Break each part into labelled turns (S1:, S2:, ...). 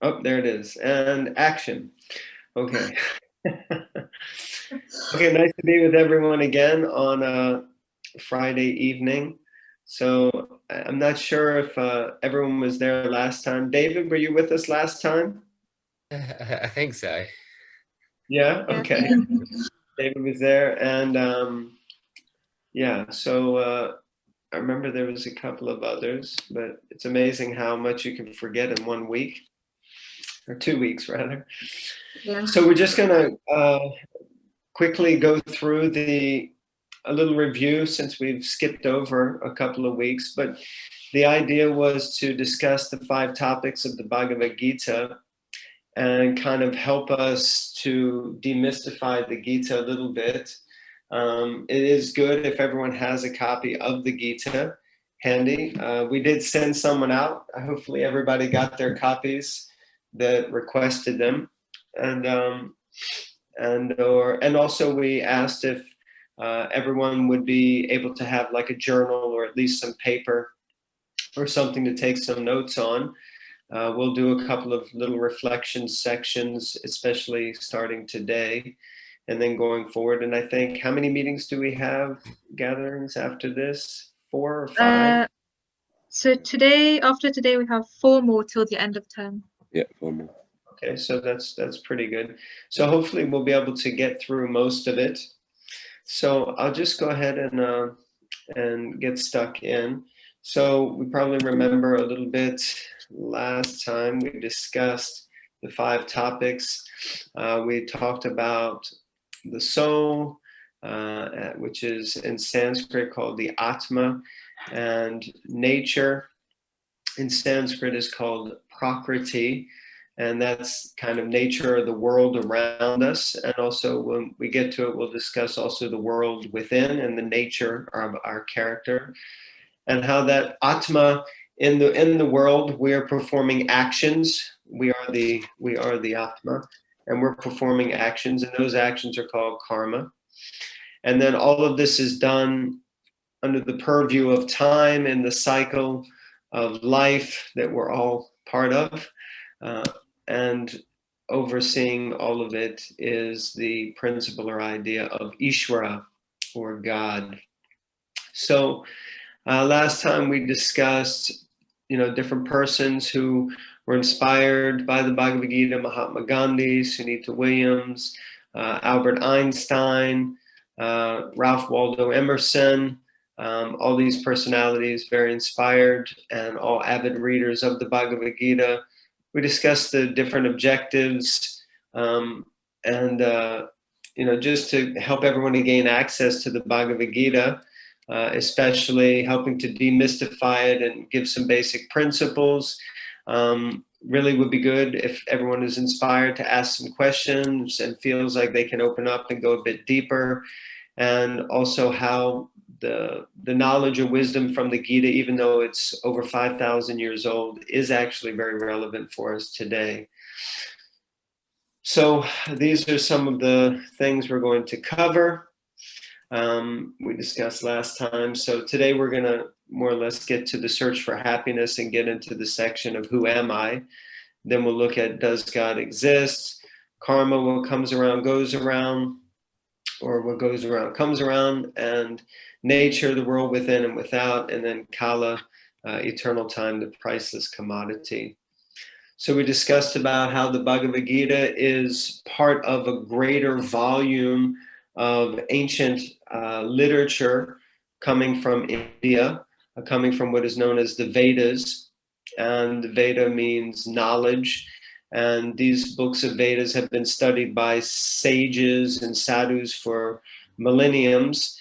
S1: Oh, there it is. And action. Okay. Okay, nice to be with everyone again on a Friday evening. So I'm not sure if everyone was there last time. David, were you with us last time?
S2: I think so.
S1: Yeah,
S3: Yeah.
S1: okay. David was there. And yeah, so I remember there was a couple of others, but it's amazing how much you can forget in 1 week, or 2 weeks rather.
S3: Yeah.
S1: So we're just gonna quickly go through a little review since we've skipped over a couple of weeks, but the idea was to discuss the 5 topics of the Bhagavad-gita and kind of help us to demystify the Gita a little bit. It is good if everyone has a copy of the Gita handy. We did send someone out. Hopefully everybody got their copies that requested them. And also we asked if everyone would be able to have like a journal or at least some paper or something to take some notes on. We'll do a couple of little reflection sections, especially starting today and then going forward. And I think, how many meetings do we have, gatherings after this? 4 or 5?
S3: So after today, we have 4 more till the end of term.
S2: Yeah, 4 more.
S1: Okay, so that's pretty good. So hopefully we'll be able to get through most of it. So I'll just go ahead and get stuck in. So we probably remember a little bit last time we discussed the 5 topics. We talked about the soul, which is in Sanskrit called the Atma, and nature in Sanskrit is called Prakriti, and that's kind of nature of the world around us. And also when we get to it, we'll discuss also the world within and the nature of our character, and how that Atma in the world, we are performing actions. We are the Atma, and we're performing actions, and those actions are called karma. And then all of this is done under the purview of time and the cycle of life that we're all part of. And overseeing all of it is the principle or idea of Ishvara, or God. So last time we discussed, different persons who were inspired by the Bhagavad Gita: Mahatma Gandhi, Sunita Williams, Albert Einstein, Ralph Waldo Emerson. All these personalities very inspired and all avid readers of the Bhagavad Gita. We discussed the different objectives, and just to help everyone to gain access to the Bhagavad Gita, especially helping to demystify it and give some basic principles. Really would be good if everyone is inspired to ask some questions and feels like they can open up and go a bit deeper. And also how the knowledge or wisdom from the Gita, even though it's over 5,000 years old, is actually very relevant for us today. So these are some of the things we're going to cover. We discussed last time. So today we're going to more or less get to the search for happiness and get into the section of who am I. Then we'll look at, does God exist? Karma, what comes around goes around, or what goes around comes around, and nature, the world within and without, and then Kala, eternal time, the priceless commodity. So we discussed about how the Bhagavad Gita is part of a greater volume of ancient literature coming from India, coming from what is known as the Vedas. And Veda means knowledge. And these books of Vedas have been studied by sages and sadhus for millenniums,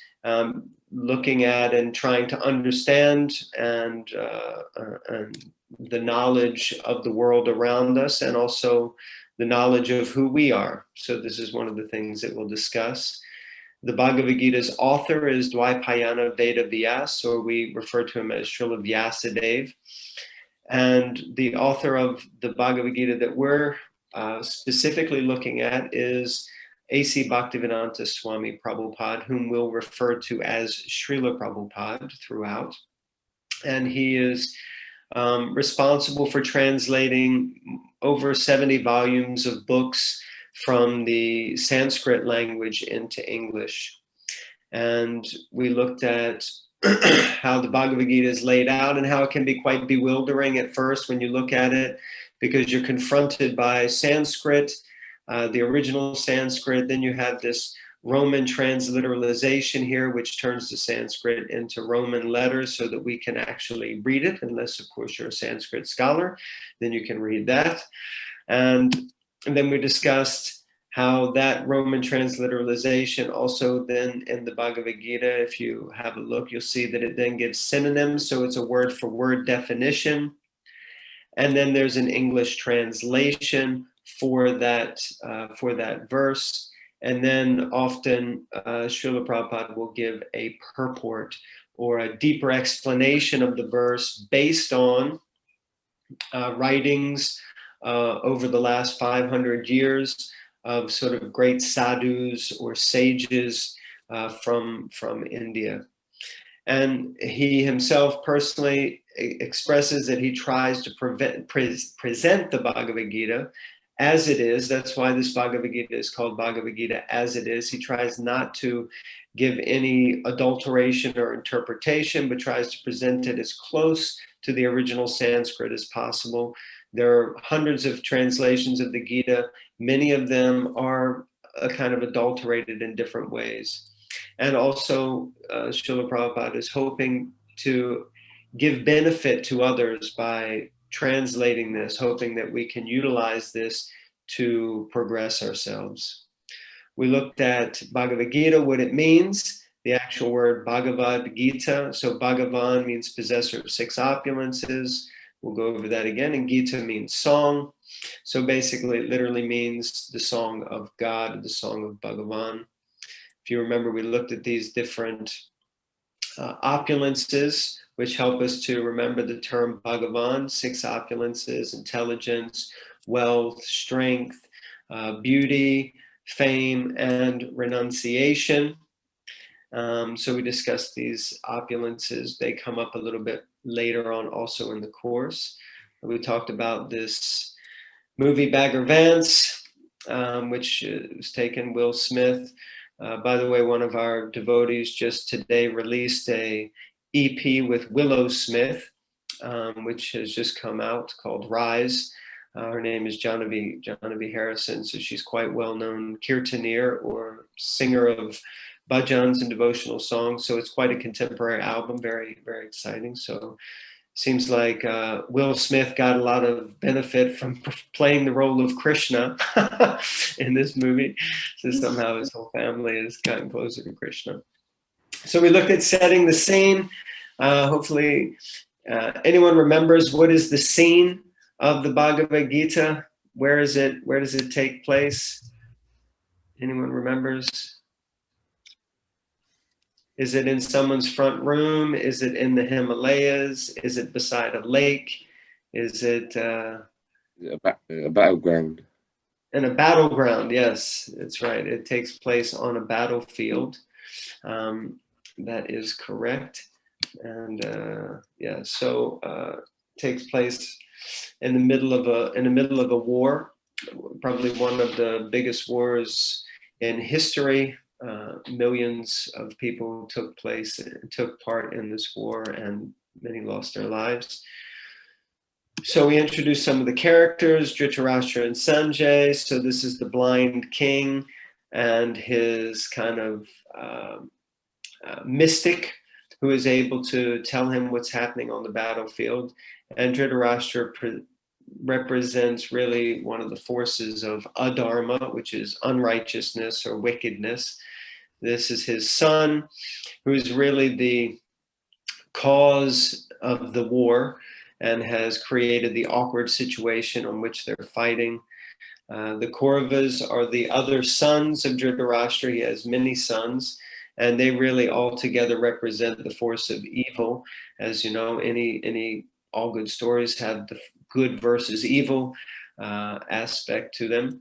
S1: looking at and trying to understand and the knowledge of the world around us, and also the knowledge of who we are. So this is one of the things that we'll discuss. The Bhagavad Gita's author is Dvaipayana Veda Vyas, or we refer to him as Srila Vyasadeva. And the author of the Bhagavad Gita that we're specifically looking at is A.C. Bhaktivedanta Swami Prabhupada, whom we'll refer to as Srila Prabhupada throughout. And he is responsible for translating over 70 volumes of books from the Sanskrit language into English. And we looked at how the Bhagavad-gita is laid out and how it can be quite bewildering at first when you look at it, because you're confronted by Sanskrit, the original Sanskrit, then you have this Roman transliteralization here, which turns the Sanskrit into Roman letters so that we can actually read it, unless, of course, you're a Sanskrit scholar, then you can read that. And then we discussed how that Roman transliteralization also then in the Bhagavad Gita, if you have a look, you'll see that it then gives synonyms. So it's a word for word definition. And then there's an English translation for that verse. And then often Srila Prabhupada will give a purport or a deeper explanation of the verse based on writings over the last 500 years of sort of great sadhus or sages from India. And he himself personally expresses that he tries to present the Bhagavad Gita as it is. That's why this Bhagavad Gita is called Bhagavad Gita as it is. He tries not to give any adulteration or interpretation, but tries to present it as close to the original Sanskrit as possible. There are hundreds of translations of the Gita. Many of them are kind of adulterated in different ways. And also, Srila Prabhupada is hoping to give benefit to others by translating this, hoping that we can utilize this to progress ourselves. We looked at Bhagavad Gita, what it means, the actual word Bhagavad-gita. So Bhagavan means possessor of 6 opulences. We'll go over that again. And Gita means song. So basically, it literally means the song of God, the song of Bhagavan. If you remember, we looked at these different opulences, which help us to remember the term Bhagavan, 6 opulences: intelligence, wealth, strength, beauty, fame, and renunciation. So we discussed these opulences. They come up a little bit later on also in the course. We talked about this movie Bagger Vance, which was taken, Will Smith. By the way, one of our devotees just today released a EP with Willow Smith, which has just come out, called Rise. Her name is Janavi Harrison, so she's quite well-known kirtaneer or singer of bhajans and devotional songs. So it's quite a contemporary album, very, very exciting. So seems like Will Smith got a lot of benefit from playing the role of Krishna in this movie. So somehow his whole family has gotten closer to Krishna. So we looked at setting the scene. Hopefully anyone remembers what is the scene of the Bhagavad Gita? Where is it? Where does it take place? Anyone remembers? Is it in someone's front room? Is it in the Himalayas? Is it beside a lake? Is it
S2: A battleground.
S1: in a battleground? Yes, that's right. It takes place on a battlefield. That is correct. And yeah, so takes place in the middle of a war, probably one of the biggest wars in history. Millions of people took part in this war, and many lost their lives. So we introduced some of the characters, Dhritarashtra and Sanjay. So this is the blind king and his kind of mystic who is able to tell him what's happening on the battlefield. And Dhritarashtra represents really one of the forces of adharma, which is unrighteousness or wickedness. This is his son, who's really the cause of the war and has created the awkward situation on which they're fighting. The Kauravas are the other sons of Dhritarashtra. He has many sons, and they really all together represent the force of evil. As you know, all good stories have the good versus evil aspect to them.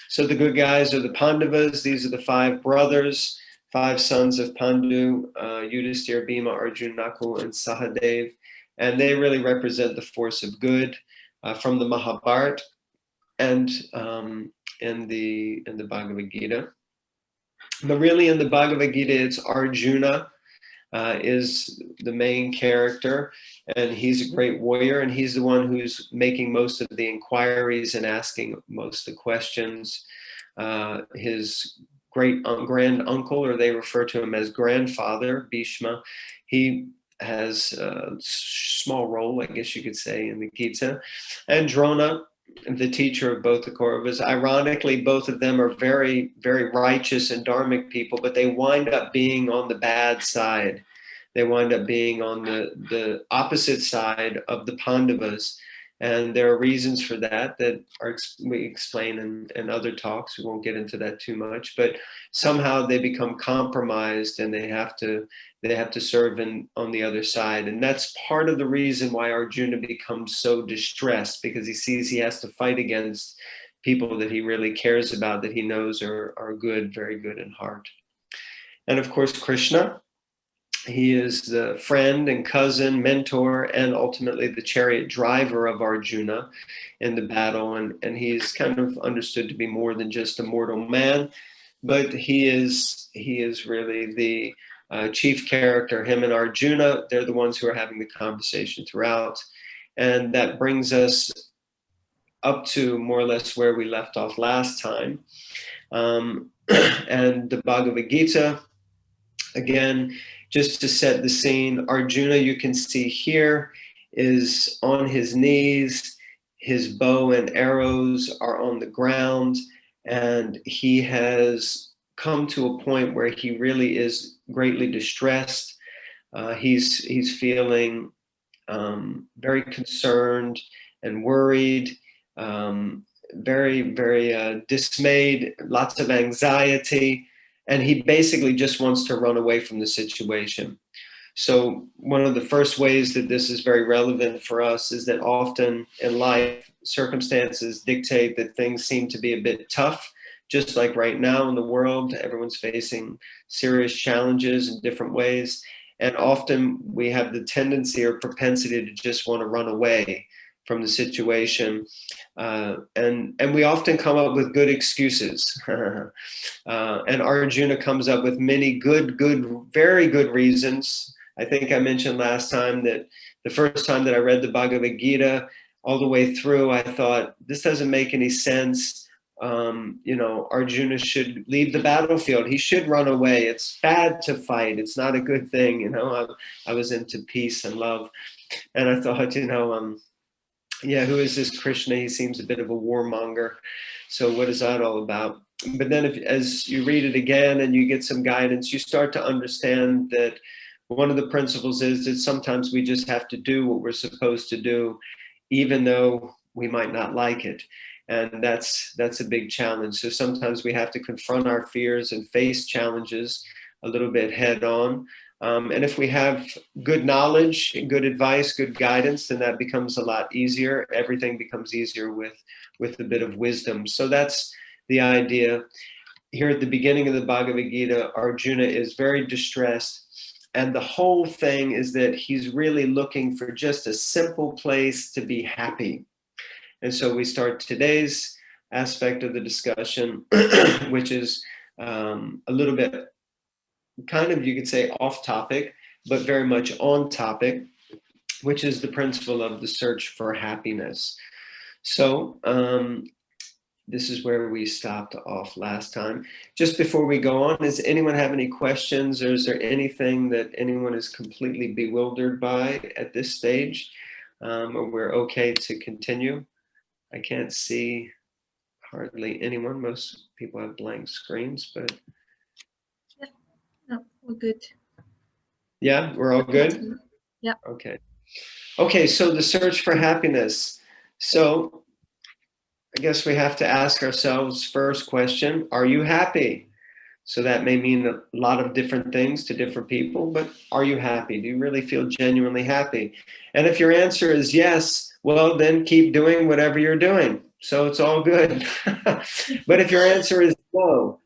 S1: So the good guys are the Pandavas. These are the 5 brothers, 5 sons of Pandu, Yudhishthira, Bhima, Arjuna, Nakul, and Sahadev. and they really represent the force of good from the Mahabharata and in the Bhagavad-gita. But really in the Bhagavad-gita, it's Arjuna is the main character, and he's a great warrior, and he's the one who's making most of the inquiries and asking most of the questions. His great grand uncle, or they refer to him as grandfather, Bhishma, he has a small role, I guess you could say, in the Gita. And Drona, the teacher of both the Kauravas. Ironically, both of them are very, very righteous and dharmic people, but they wind up being on the bad side. They wind up being on the opposite side of the Pandavas. And there are reasons for that we explain in other talks. We won't get into that too much, but somehow they become compromised and they have to serve on the other side. And that's part of the reason why Arjuna becomes so distressed, because he sees he has to fight against people that he really cares about, that he knows are good, very good in heart. And of course, Krishna. He is the friend and cousin, mentor, and ultimately the chariot driver of Arjuna in the battle. And he's kind of understood to be more than just a mortal man, but he is really the chief character. Him and Arjuna, they're the ones who are having the conversation throughout. And that brings us up to more or less where we left off last time. And the Bhagavad-gita, again, just to set the scene, Arjuna, you can see here, is on his knees. His bow and arrows are on the ground, and he has come to a point where he really is greatly distressed. He's feeling very concerned and worried, very, very dismayed, lots of anxiety. And he basically just wants to run away from the situation. So one of the first ways that this is very relevant for us is that often in life, circumstances dictate that things seem to be a bit tough. Just like right now in the world, everyone's facing serious challenges in different ways. And often we have the tendency or propensity to just want to run away from the situation. And we often come up with good excuses. And Arjuna comes up with many very good reasons. I think I mentioned last time that the first time that I read the Bhagavad-gita all the way through, I thought, this doesn't make any sense. Arjuna should leave the battlefield. He should run away. It's bad to fight. It's not a good thing. I was into peace and love. And I thought, who is this Krishna? He seems a bit of a warmonger. So what is that all about? But then as you read it again and you get some guidance, you start to understand that one of the principles is that sometimes we just have to do what we're supposed to do, even though we might not like it. And that's a big challenge. So sometimes we have to confront our fears and face challenges a little bit head on. And if we have good knowledge, good advice, good guidance, then that becomes a lot easier. Everything becomes easier with a bit of wisdom. So that's the idea. Here at the beginning of the Bhagavad-gita, Arjuna is very distressed. And the whole thing is that he's really looking for just a simple place to be happy. And so we start today's aspect of the discussion, which is a little bit kind of, you could say, off topic, but very much on topic, which is the principle of the search for happiness. So this is where we stopped off last time. Just before we go on, does anyone have any questions, or is there anything that anyone is completely bewildered by at this stage? Or we're okay to continue? I can't see hardly anyone. Most people have blank screens, but...
S3: No, we're good.
S1: Yeah, we're all good?
S3: Yeah.
S1: Okay, so the search for happiness. So I guess we have to ask ourselves first question, are you happy? So that may mean a lot of different things to different people, but are you happy? Do you really feel genuinely happy? And if your answer is yes, well, then keep doing whatever you're doing. So it's all good. But if your answer is no,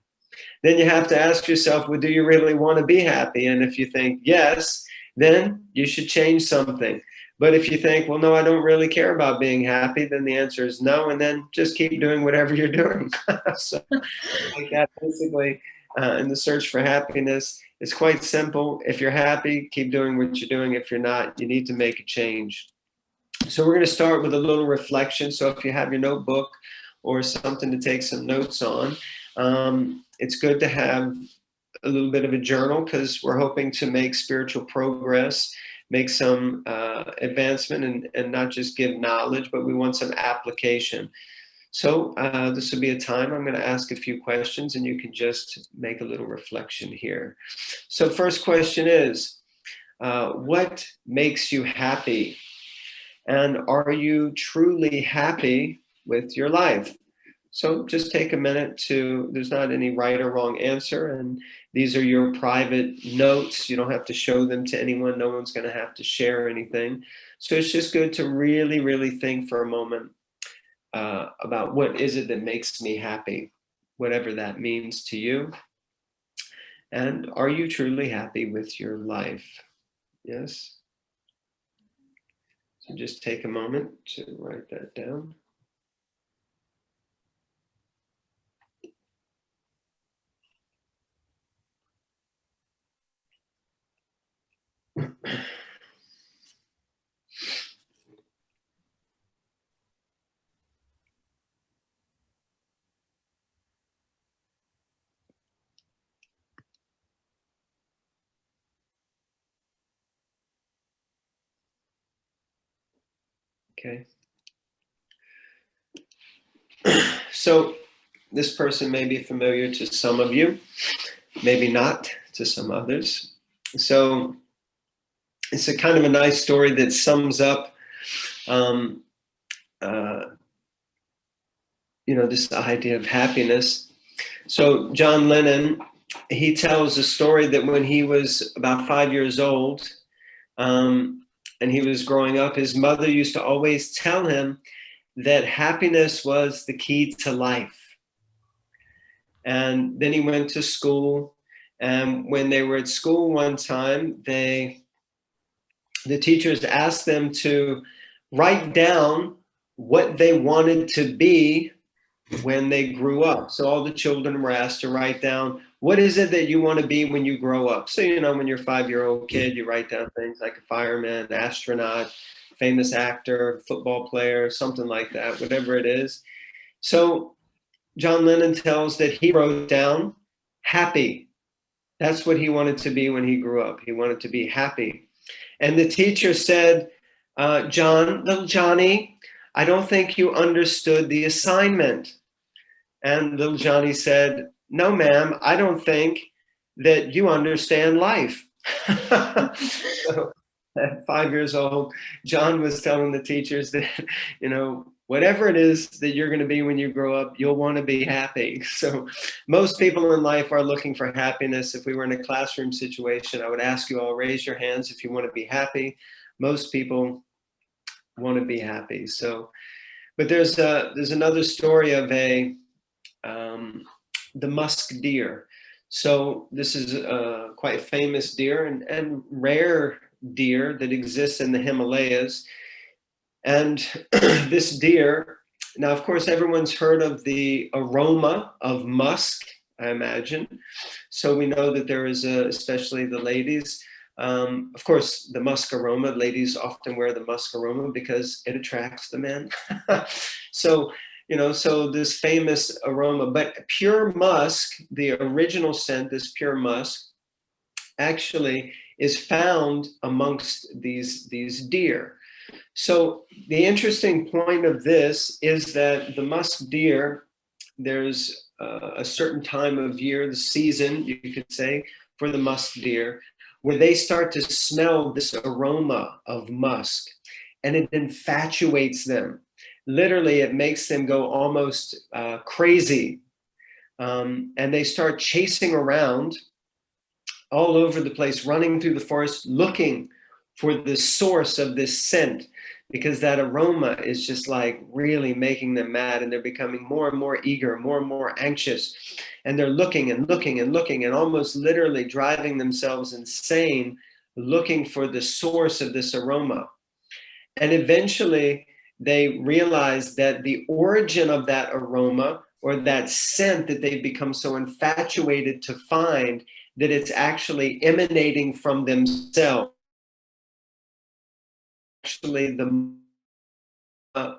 S1: then you have to ask yourself, well, do you really want to be happy? And if you think yes, then you should change something. But if you think, well, no, I don't really care about being happy, then the answer is no, and then just keep doing whatever you're doing. So like that, basically, in the search for happiness, it's quite simple. If you're happy, keep doing what you're doing. If you're not, you need to make a change. So we're going to start with a little reflection. So if you have your notebook or something to take some notes on, it's good to have a little bit of a journal, because we're hoping to make spiritual progress, make some advancement, and not just give knowledge, but we want some application. So this will be a time I'm going to ask a few questions, and you can just make a little reflection here. So first question is, what makes you happy? And are you truly happy with your life? So just take a minute to, there's not any right or wrong answer, and these are your private notes. You don't have to show them to anyone. No one's going to have to share anything. So it's just good to really, really think for a moment about what is it that makes me happy, whatever that means to you. And are you truly happy with your life? Yes? So just take a moment to write that down. Okay. So this person may be familiar to some of you, maybe not to some others. So it's a kind of a nice story that sums up, this idea of happiness. So John Lennon, he tells a story that when he was about 5 years old, and he was growing up, his mother used to always tell him that happiness was the key to life. And then he went to school, and when they were at school one time, the teachers asked them to write down what they wanted to be when they grew up. So all the children were asked to write down, what is it that you want to be when you grow up? So, when you're a 5-year-old kid, you write down things like a fireman, astronaut, famous actor, football player, something like that, whatever it is. So John Lennon tells that he wrote down happy. That's what he wanted to be when he grew up. He wanted to be happy. And the teacher said, little Johnny, I don't think you understood the assignment. And little Johnny said, no, ma'am, I don't think that you understand life. So at 5 years old, John was telling the teachers that, whatever it is that you're going to be when you grow up, you'll want to be happy. So most people in life are looking for happiness. If we were in a classroom situation, I would ask you all, raise your hands if you want to be happy. Most people want to be happy. So, but there's another story of the musk deer. So this is a quite famous deer and rare deer that exists in the Himalayas. And this deer, now of course everyone's heard of the aroma of musk, I imagine. So we know that there is especially the ladies, of course the musk aroma, ladies often wear the musk aroma because it attracts the men. So this famous aroma, but pure musk, the original scent, this pure musk, actually is found amongst these deer. So the interesting point of this is that the musk deer, there's a certain time of year, the season, you could say, for the musk deer, where they start to smell this aroma of musk, and it infatuates them. Literally, it makes them go almost crazy. And they start chasing around all over the place, running through the forest, looking for the source of this scent, because that aroma is just like really making them mad, and they're becoming more and more eager, more and more anxious. And they're looking and looking and looking and almost literally driving themselves insane, looking for the source of this aroma. And eventually they realize that the origin of that aroma or that scent that they've become so infatuated to find, that it's actually emanating from themselves. Actually, the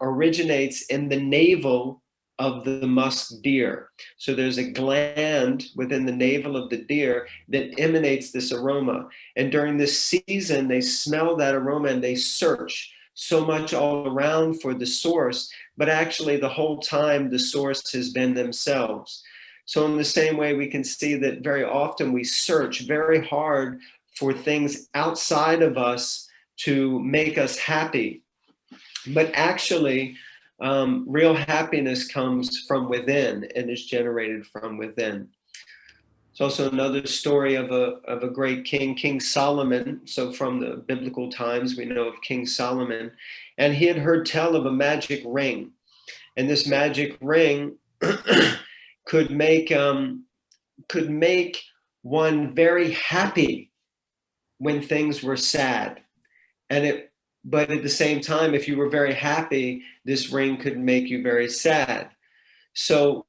S1: originates in the navel of the musk deer. So there's a gland within the navel of the deer that emanates this aroma. And during this season, they smell that aroma and they search so much all around for the source, but actually the whole time the source has been themselves. So in the same way, we can see that very often we search very hard for things outside of us to make us happy. But actually, real happiness comes from within and is generated from within. It's also another story of a great king, King Solomon. So from the biblical times, we know of King Solomon. And he had heard tell of a magic ring. And this magic ring could make one very happy when things were sad. But at the same time, if you were very happy, this ring could make you very sad. So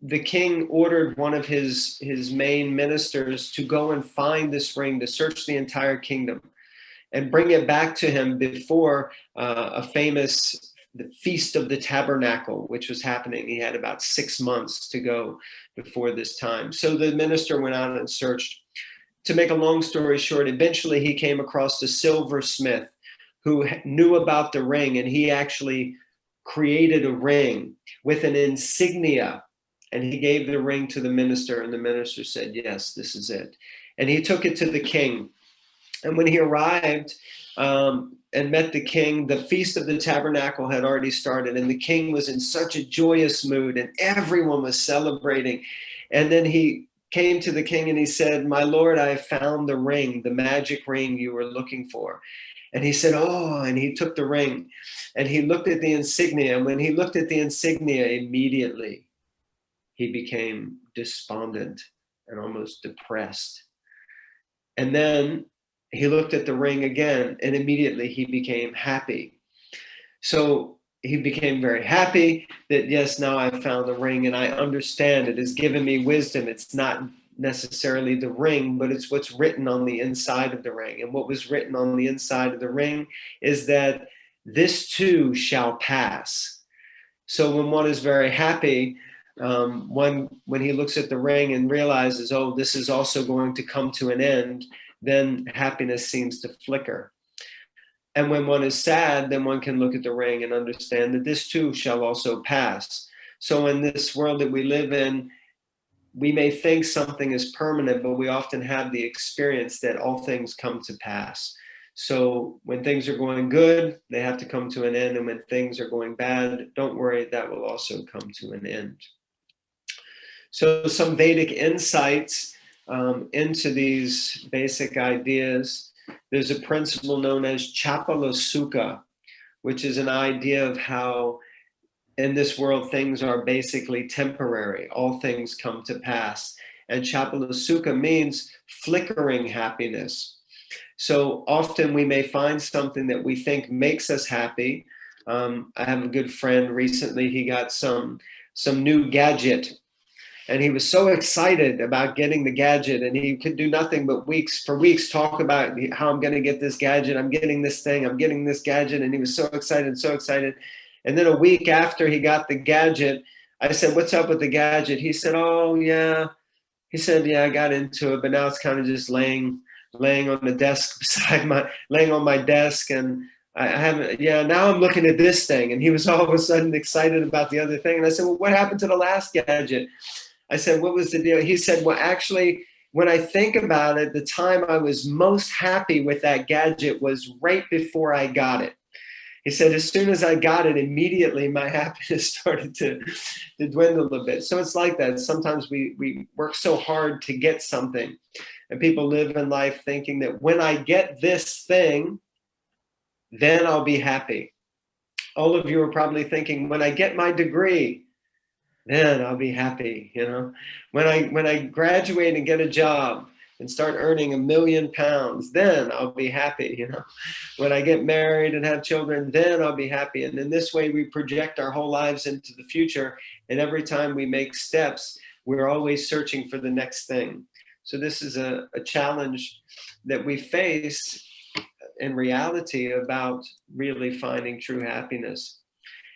S1: the king ordered one of his main ministers to go and find this ring, to search the entire kingdom and bring it back to him before a famous the Feast of the Tabernacle, which was happening. He had about 6 months to go before this time. So the minister went out and searched. To make a long story short, eventually he came across a silversmith who knew about the ring, and he actually created a ring with an insignia, and he gave the ring to the minister, and the minister said, yes, this is it. And he took it to the king. And when he arrived and met the king, the Feast of the Tabernacle had already started, and the king was in such a joyous mood, and everyone was celebrating. And then he came to the king and he said, my lord, I have found the ring, the magic ring you were looking for. And he said, oh, and he took the ring and he looked at the insignia. And when he looked at the insignia, immediately he became despondent and almost depressed. And then he looked at the ring again and immediately he became happy. So he became very happy that, yes, now I've found the ring and I understand it has given me wisdom. It's not necessarily the ring, but it's what's written on the inside of the ring. And what was written on the inside of the ring is that this too shall pass. So when one is very happy, when he looks at the ring and realizes, oh, this is also going to come to an end, then happiness seems to flicker. And when one is sad, then one can look at the ring and understand that this too shall also pass. So in this world that we live in, we may think something is permanent, but we often have the experience that all things come to pass. So when things are going good, they have to come to an end. And when things are going bad, don't worry, that will also come to an end. So some Vedic insights into these basic ideas. There's a principle known as Chapala Sukha, which is an idea of how in this world things are basically temporary. All things come to pass. And Chapala Sukha means flickering happiness. So often we may find something that we think makes us happy. I have a good friend recently, he got some new gadget. And he was so excited about getting the gadget, and he could do nothing but for weeks talk about how I'm going to get this gadget. I'm getting this thing. I'm getting this gadget. And he was so excited, so excited. And then a week after he got the gadget, I said, what's up with the gadget? He said, oh, yeah. He said, yeah, I got into it, but now it's kind of just laying on the desk laying on my desk. And I haven't, now I'm looking at this thing. And he was all of a sudden excited about the other thing. And I said, well, what happened to the last gadget? I said, what was the deal? He said, well, actually, when I think about it, the time I was most happy with that gadget was right before I got it. He said, as soon as I got it, immediately my happiness started to dwindle a bit. So it's like that. Sometimes we work so hard to get something, and people live in life thinking that when I get this thing, then I'll be happy. All of you are probably thinking, when I get my degree, then I'll be happy, When I graduate and get a job, and start earning £1 million, then I'll be happy, you know. When I get married and have children, then I'll be happy. And in this way, we project our whole lives into the future. And every time we make steps, we're always searching for the next thing. So this is a challenge that we face in reality about really finding true happiness.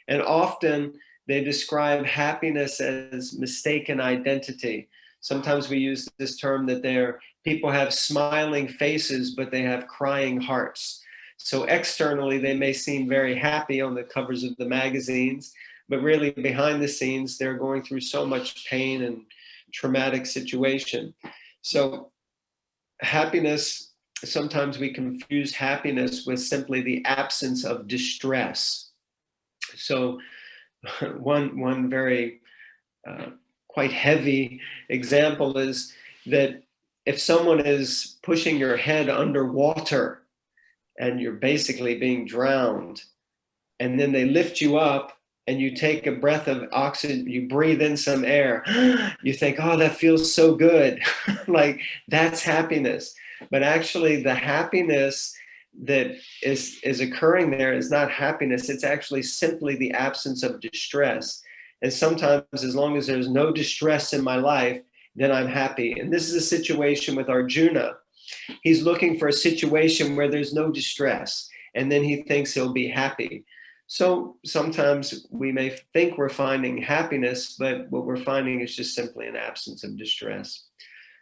S1: And often they describe happiness as mistaken identity. Sometimes we use this term that people have smiling faces, but they have crying hearts. So externally, they may seem very happy on the covers of the magazines, but really behind the scenes, they're going through so much pain and traumatic situation. So happiness, sometimes we confuse happiness with simply the absence of distress. So one very quite heavy example is that if someone is pushing your head underwater and you're basically being drowned, and then they lift you up and you take a breath of oxygen, you breathe in some air, you think, oh, that feels so good. Like, that's happiness. But actually the happiness that is occurring there is not happiness. It's actually simply the absence of distress. And sometimes, as long as there's no distress in my life, then I'm happy. And this is a situation with Arjuna. He's looking for a situation where there's no distress, and then he thinks he'll be happy. So sometimes we may think we're finding happiness, but what we're finding is just simply an absence of distress.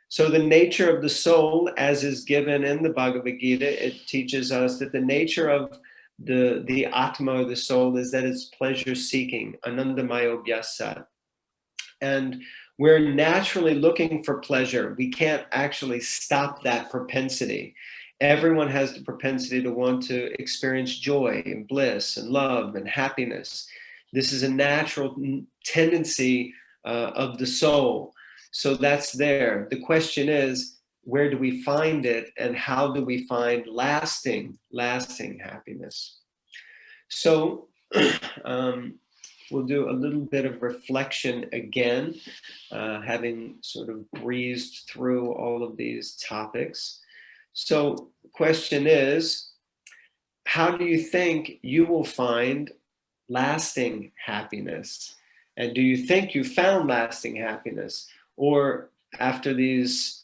S1: So the nature of the soul, as is given in the Bhagavad-gita, it teaches us that the nature of the Atma, the soul, is that it's pleasure-seeking, anandamayo vyasa. And we're naturally looking for pleasure. We can't actually stop that propensity. Everyone has the propensity to want to experience joy and bliss and love and happiness. This is a natural tendency of the soul. So that's there. The question is, where do we find it, and how do we find lasting happiness? So we'll do a little bit of reflection again, having sort of breezed through all of these topics. So the question is, how do you think you will find lasting happiness? And do you think you found lasting happiness? Or after these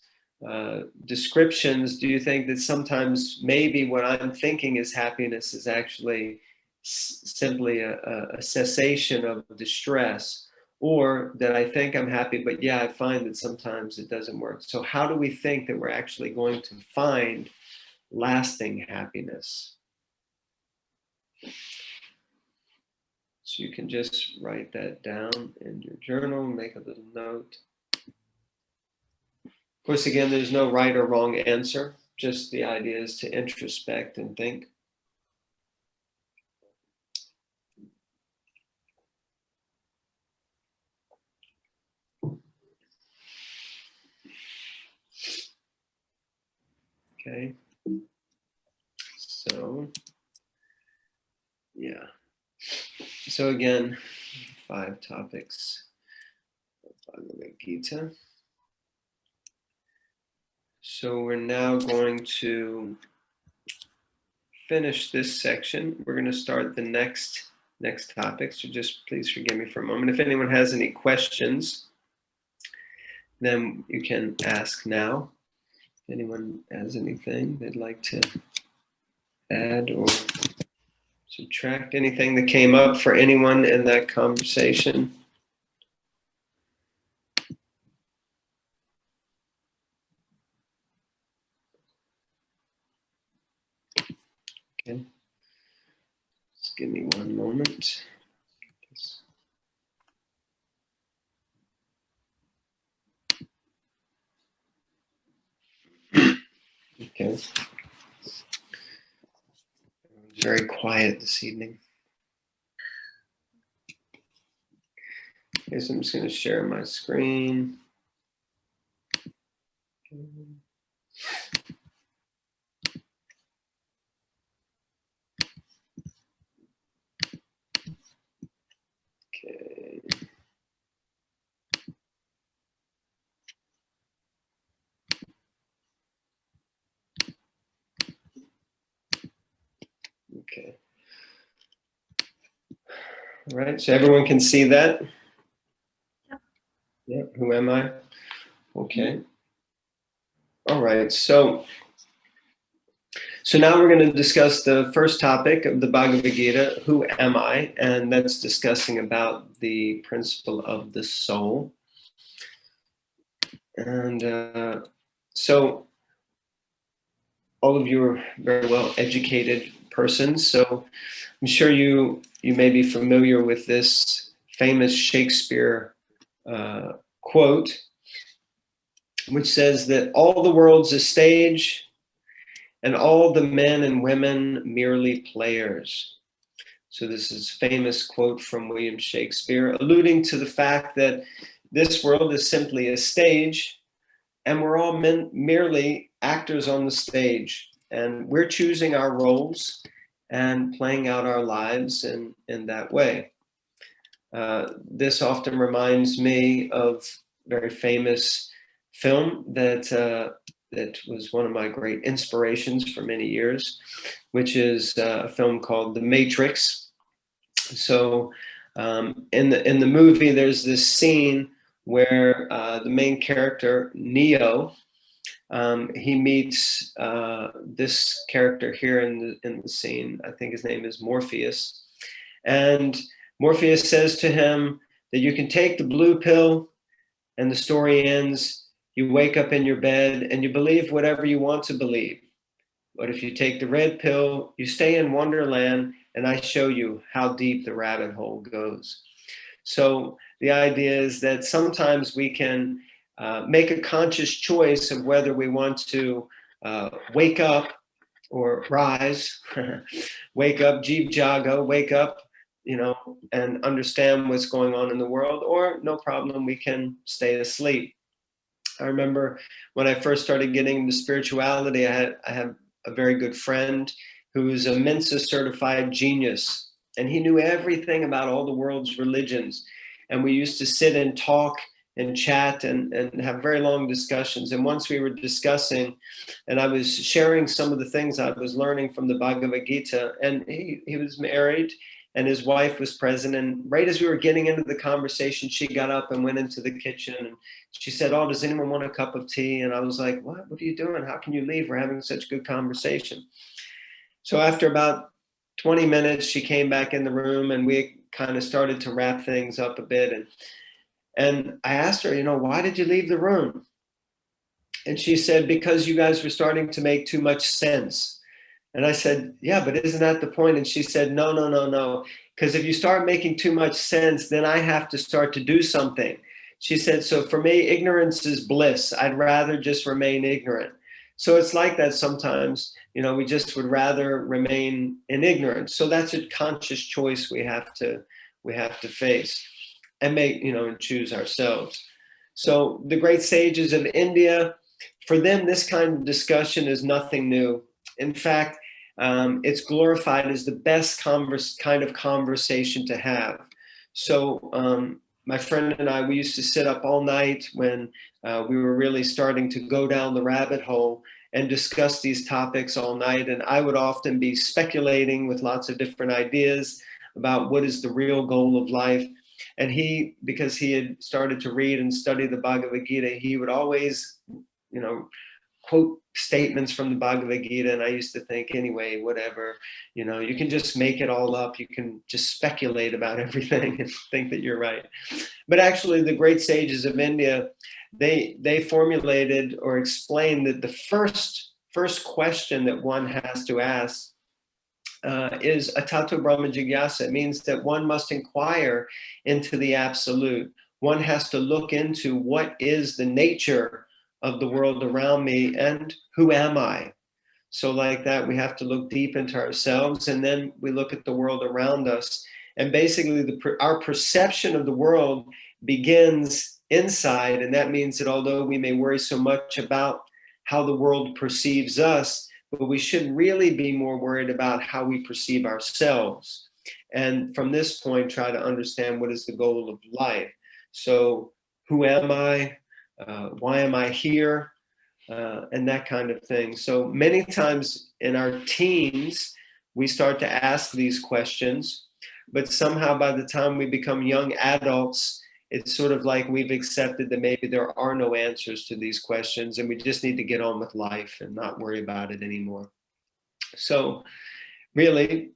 S1: descriptions, do you think that sometimes maybe what I'm thinking is happiness is actually simply a cessation of distress? Or that I think I'm happy, but yeah, I find that sometimes it doesn't work. So how do we think that we're actually going to find lasting happiness? So you can just write that down in your journal, make a little note. Of course, again, there's no right or wrong answer. Just the idea is to introspect and think. Okay. So, yeah. So again, 5 topics of Bhagavad-gita. So we're now going to finish this section. We're going to start the next topic. So just please forgive me for a moment. If anyone has any questions, then you can ask now. If anyone has anything they'd like to add or subtract, anything that came up for anyone in that conversation. Okay. Just give me one moment. Okay. Everyone's very quiet this evening. Okay, so I'm just going to share my screen. Okay. Okay. All right, so everyone can see that? Yeah, who am I? Okay. All right, so now we're going to discuss the first topic of the Bhagavad Gita, who am I? And that's discussing about the principle of the soul. And so all of you are very well educated persons, so I'm sure you may be familiar with this famous Shakespeare quote, which says that all the world's a stage and all the men and women merely players. So this is a famous quote from William Shakespeare, alluding to the fact that this world is simply a stage and we're all merely actors on the stage, and we're choosing our roles and playing out our lives in that way. This often reminds me of a very famous film that was one of my great inspirations for many years, which is a film called The Matrix. So in the movie, there's this scene where the main character, Neo, he meets this character here in the scene. I think his name is Morpheus. And Morpheus says to him that you can take the blue pill and the story ends. You wake up in your bed and you believe whatever you want to believe. But if you take the red pill, you stay in Wonderland and I show you how deep the rabbit hole goes. So the idea is that sometimes we can make a conscious choice of whether we want to wake up or rise, wake up, jeev jaga, wake up, and understand what's going on in the world, or no problem, we can stay asleep. I remember when I first started getting into spirituality, I had a very good friend who was a Mensa certified genius, and he knew everything about all the world's religions. And we used to sit and talk and chat and have very long discussions. And once we were discussing, and I was sharing some of the things I was learning from the Bhagavad Gita, and he was married and his wife was present. And right as we were getting into the conversation, she got up and went into the kitchen and she said, "Oh, does anyone want a cup of tea?" And I was like, what are you doing? How can you leave? We're having such good conversation. So after about 20 minutes, she came back in the room and we kind of started to wrap things up a bit. And I asked her, why did you leave the room? And she said, because you guys were starting to make too much sense. And I said, yeah, but isn't that the point? And she said, no. Because if you start making too much sense, then I have to start to do something. She said, so for me, ignorance is bliss. I'd rather just remain ignorant. So it's like that sometimes, we just would rather remain in ignorance. So that's a conscious choice we have to face and make, and choose ourselves. So the great sages of India, for them, this kind of discussion is nothing new. In fact, it's glorified as the best kind of conversation to have. So my friend and I, we used to sit up all night when we were really starting to go down the rabbit hole and discuss these topics all night. And I would often be speculating with lots of different ideas about what is the real goal of life. And he, because he had started to read and study the Bhagavad Gita, he would always, quote statements from the Bhagavad Gita. And I used to think, anyway, whatever, you can just make it all up. You can just speculate about everything and think that you're right. But actually, the great sages of India, they formulated or explained that the first question that one has to ask is atato brahma jigyasa. It means that one must inquire into the absolute. One has to look into what is the nature of the world around me and who am I? So like that, we have to look deep into ourselves, and then we look at the world around us. And basically our perception of the world begins inside. And that means that although we may worry so much about how the world perceives us, but we should really be more worried about how we perceive ourselves. And from this point, try to understand what is the goal of life. So who am I? Why am I here? And that kind of thing. So many times in our teens, we start to ask these questions, but somehow by the time we become young adults, it's sort of like we've accepted that maybe there are no answers to these questions and we just need to get on with life and not worry about it anymore. So really,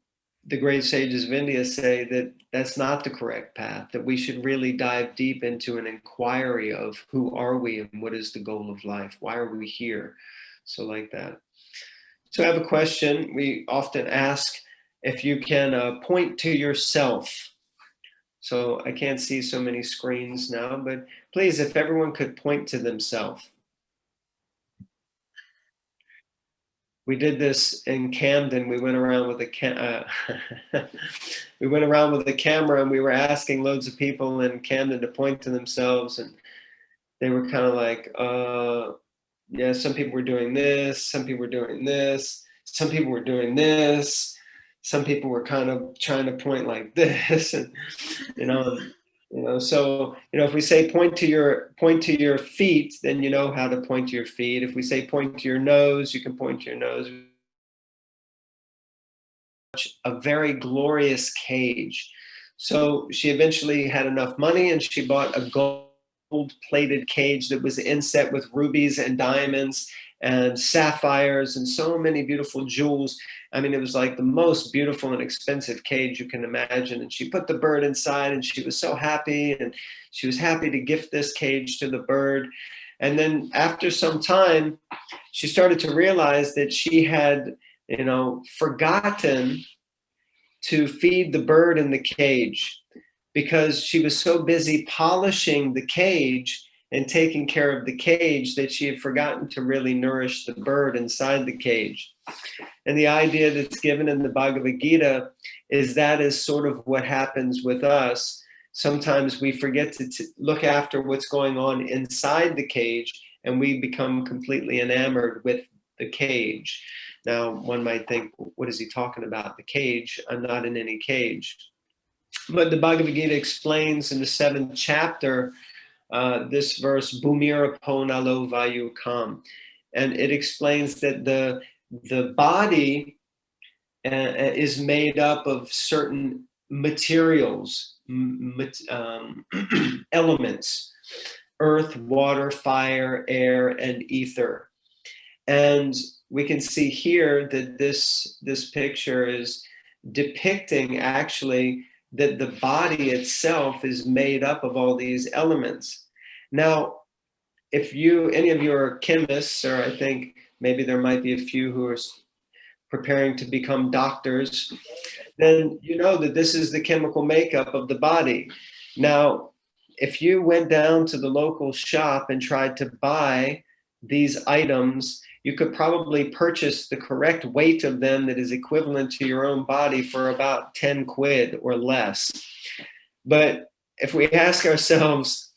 S1: the great sages of India say that that's not the correct path, that we should really dive deep into an inquiry of who are we and what is the goal of life? Why are we here? So like that. So I have a question. We often ask if you can point to yourself. So I can't see so many screens now, but please, if everyone could point to themselves. We did this in Camden. We went around with a we went around with a camera and we were asking loads of people in Camden to point to themselves, and they were kind of like, yeah, some people were doing this, some people were doing this, some people were doing this, some people were kind of trying to point like this, and so if we say point to your feet, then you know how to point to your feet. If we say point to your nose, you can point to your nose. A very glorious cage. So she eventually had enough money and she bought a gold-plated cage that was inset with rubies and diamonds and sapphires and so many beautiful jewels. I mean, it was like the most beautiful and expensive cage you can imagine. And she put the bird inside and she was so happy, and she was happy to gift this cage to the bird. And then after some time, she started to realize that she had, forgotten to feed the bird in the cage, because she was so busy polishing the cage and taking care of the cage that she had forgotten to really nourish the bird inside the cage. And the idea that's given in the Bhagavad-gita is that is sort of what happens with us. Sometimes we forget to look after what's going on inside the cage, and we become completely enamored with the cage. Now, one might think, what is he talking about? The cage? I'm not in any cage. But the Bhagavad-gita explains in the 7th chapter this verse, Bhumira Ponalo Vayu Kam. And it explains that the body is made up of certain materials, elements, earth, water, fire, air, and ether. And we can see here that this picture is depicting actually that the body itself is made up of all these elements. Now, if any of you are chemists, or I think maybe there might be a few who are preparing to become doctors, then you know that this is the chemical makeup of the body. Now, if you went down to the local shop and tried to buy these items, you could probably purchase the correct weight of them that is equivalent to your own body for about 10 quid or less. But if we ask ourselves,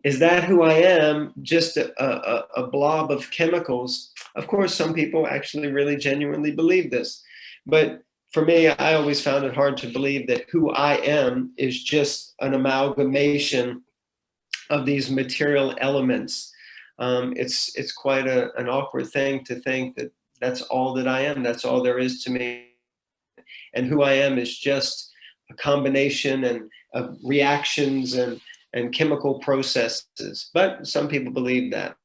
S1: is that who I am, just a blob of chemicals? Of course, some people actually really genuinely believe this. But for me, I always found it hard to believe that who I am is just an amalgamation of these material elements. It's quite an awkward thing to think that that's all that I am. That's all there is to me. And who I am is just a combination of reactions and chemical processes. But some people believe that.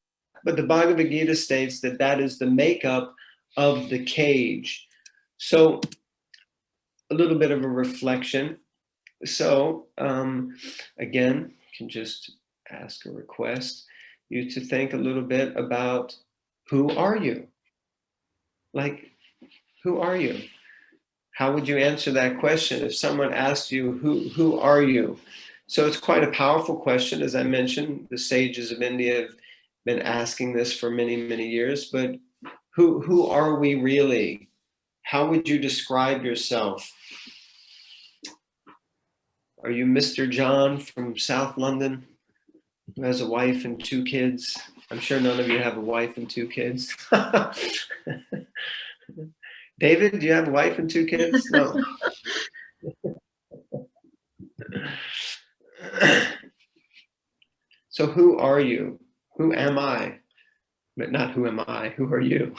S1: But the Bhagavad Gita states that that is the makeup of the cage. So a little bit of a reflection. So again, you can just ask a request you to think a little bit about, who are you? Like, who are you? How would you answer that question if someone asked you, who are you? So it's quite a powerful question. As I mentioned, the sages of India have been asking this for many, many years, but who are we really? How would you describe yourself? Are you Mr. John from South London, who has a wife and 2 kids? I'm sure none of you have a wife and 2 kids. David, do you have a wife and 2 kids? No. So who are you? Who am I? But not who am I, who are you?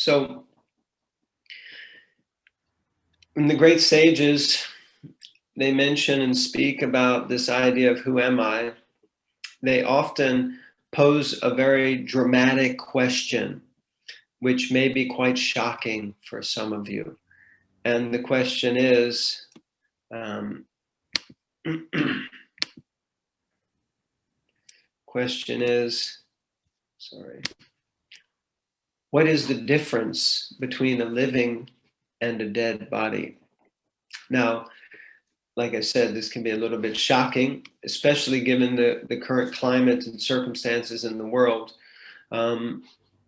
S1: So in the great sages, they mention and speak about this idea of who am I. They often pose a very dramatic question, which may be quite shocking for some of you. And the question is, what is the difference between a living and a dead body? Now, like I said, this can be a little bit shocking, especially given the current climate and circumstances in the world.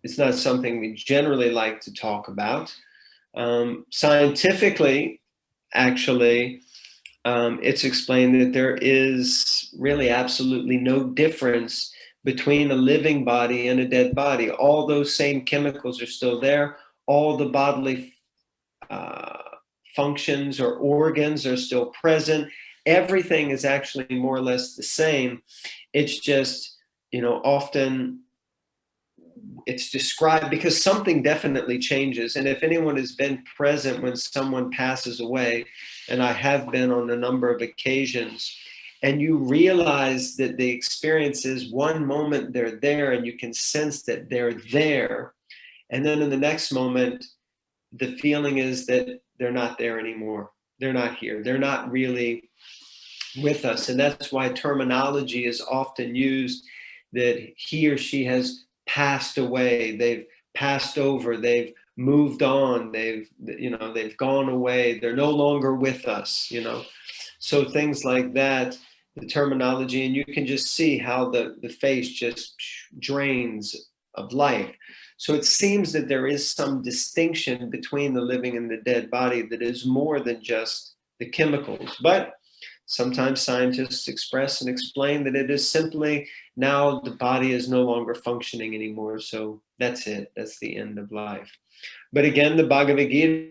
S1: It's not something we generally like to talk about. Scientifically, actually, it's explained that there is really absolutely no difference between a living body and a dead body. All those same chemicals are still there. All the bodily functions or organs are still present. Everything is actually more or less the same. It's just, often it's described because something definitely changes. And if anyone has been present when someone passes away, and I have been on a number of occasions, and you realize that the experience is one moment they're there and you can sense that they're there. And then in the next moment, the feeling is that they're not there anymore. They're not here. They're not really with us. And that's why terminology is often used that he or she has passed away. They've passed over. They've moved on. They've gone away. They're no longer with us, So things like that, the terminology, and you can just see how the face just drains of life. So it seems that there is some distinction between the living and the dead body that is more than just the chemicals. But sometimes scientists express and explain that it is simply now the body is no longer functioning anymore. So that's it. That's the end of life. But again, the Bhagavad-gita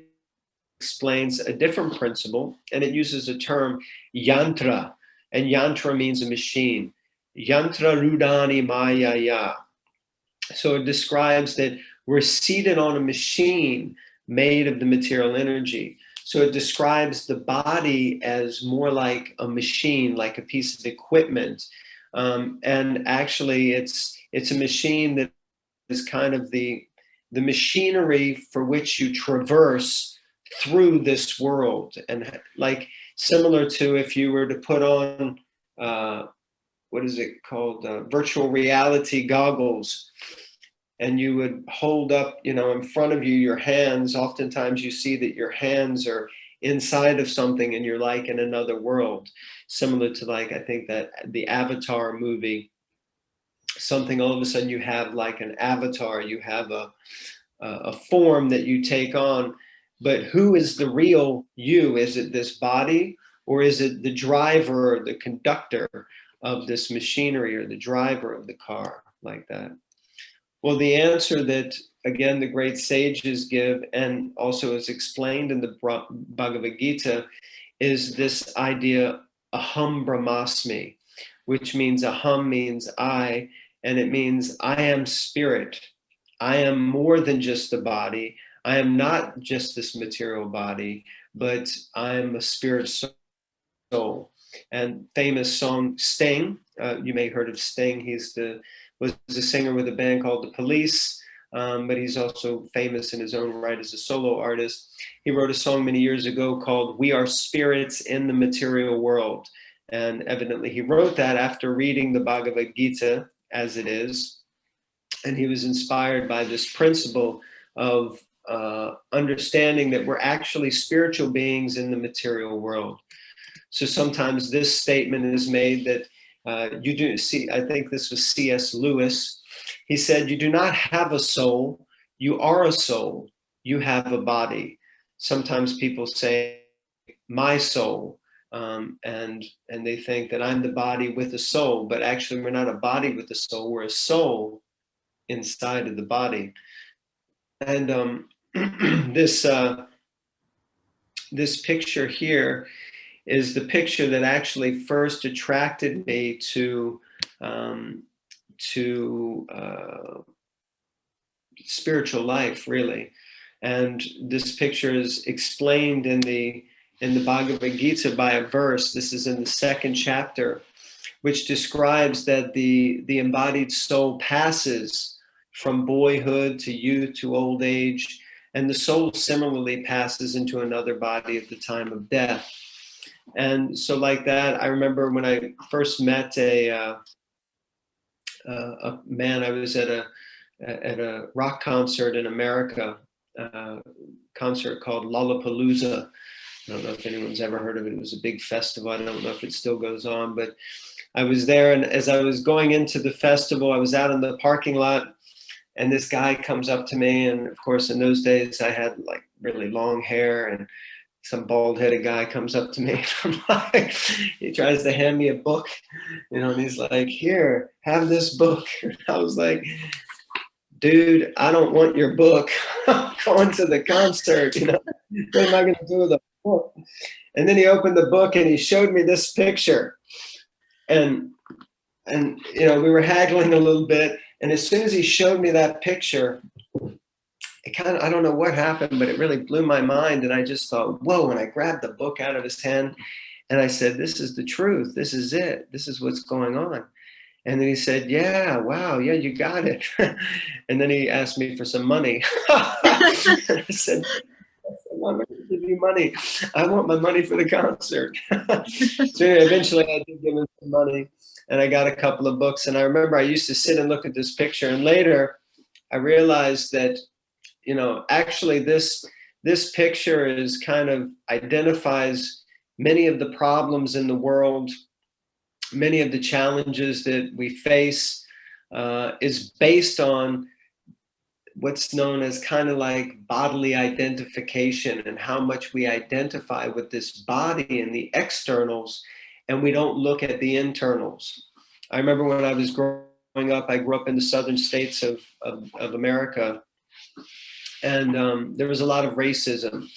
S1: explains a different principle, and it uses the term yantra. And yantra means a machine. Yantra rudani mayaya. So it describes that we're seated on a machine made of the material energy. So it describes the body as more like a machine, like a piece of equipment. And actually, it's a machine that is kind of the machinery for which you traverse through this world. And like similar to if you were to put on, what is it called? Virtual reality goggles. And you would hold up, in front of you, your hands. Oftentimes you see that your hands are inside of something and you're like in another world, similar to like, I think that the Avatar movie, something all of a sudden you have like an avatar, you have a form that you take on, but who is the real you? Is it this body, or is it the driver or the conductor of this machinery, or the driver of the car, like that? Well, the answer that, again, the great sages give, and also is explained in the Bhagavad-gita, is this idea, aham brahmasmi, which means aham means I, and it means I am spirit. I am more than just the body. I am not just this material body, but I'm a spirit soul. And famous song Sting, you may have heard of Sting. Was a singer with a band called The Police, but he's also famous in his own right as a solo artist. He wrote a song many years ago called "We Are Spirits in the Material World." And evidently he wrote that after reading the Bhagavad-gita as it is. And he was inspired by this principle of understanding that we're actually spiritual beings in the material world. So sometimes this statement is made that you do see, I think this was C.S. Lewis. He said, you do not have a soul. You are a soul. You have a body. Sometimes people say, my soul. And they think that I'm the body with a soul, but actually we're not a body with a soul. We're a soul inside of the body. And this picture here is the picture that actually first attracted me to spiritual life, really. And this picture is explained in the Bhagavad-gita by a verse. This is in the 2nd chapter, which describes that the embodied soul passes from boyhood to youth to old age, and the soul similarly passes into another body at the time of death. And so like that, I remember when I first met a man, I was at a rock concert in America, concert called Lollapalooza. I don't know if anyone's ever heard of it. It was a big festival. I don't know if it still goes on, but I was there, and as I was going into the festival, I was out in the parking lot, and this guy comes up to me, and of course in those days I had like really long hair, and some bald-headed guy comes up to me. I'm like, he tries to hand me a book, and he's like, "Here, have this book." And I was like, "Dude, I don't want your book. I'm going to the concert. What am I going to do with a book?" And then he opened the book and he showed me this picture, and we were haggling a little bit. And as soon as he showed me that picture, it kind of, I don't know what happened, but it really blew my mind. And I just thought, whoa, and I grabbed the book out of his hand and I said, "This is the truth. This is it. This is what's going on." And then he said, "Yeah, wow, yeah, you got it." And then he asked me for some money. And I said, "I'm going to give you money. I want my money for the concert." So anyway, eventually I did give him some money and I got a couple of books. And I remember I used to sit and look at this picture. And later I realized that, actually this picture is kind of identifies many of the problems in the world, many of the challenges that we face, is based on what's known as kind of like bodily identification, and how much we identify with this body and the externals, and we don't look at the internals. I remember when I was growing up, I grew up in the southern states of America, and there was a lot of racism.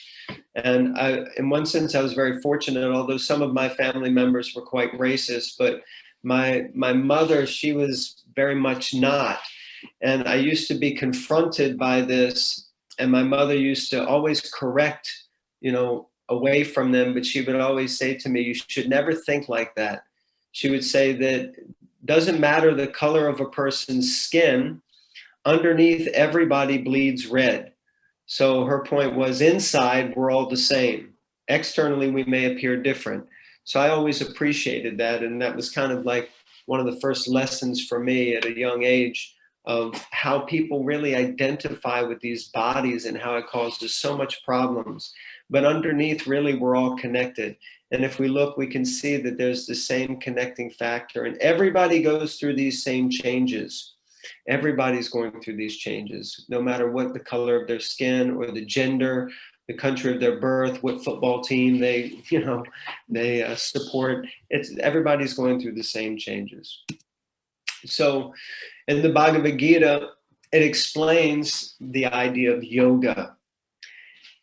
S1: And in one sense, I was very fortunate, although some of my family members were quite racist, but my mother, she was very much not. And I used to be confronted by this, and my mother used to always correct, away from them, but she would always say to me, "You should never think like that." She would say that doesn't matter the color of a person's skin, underneath everybody bleeds red. So her point was, inside we're all the same. Externally we may appear different. So I always appreciated that, and that was kind of like one of the first lessons for me at a young age of how people really identify with these bodies and how it causes so much problems. But underneath, really, we're all connected. And if we look, we can see that there's the same connecting factor, and everybody goes through these same changes. Everybody's going through these changes, no matter what the color of their skin or the gender, the country of their birth, what football team they support. Everybody's going through the same changes. So in the Bhagavad-gita, it explains the idea of yoga.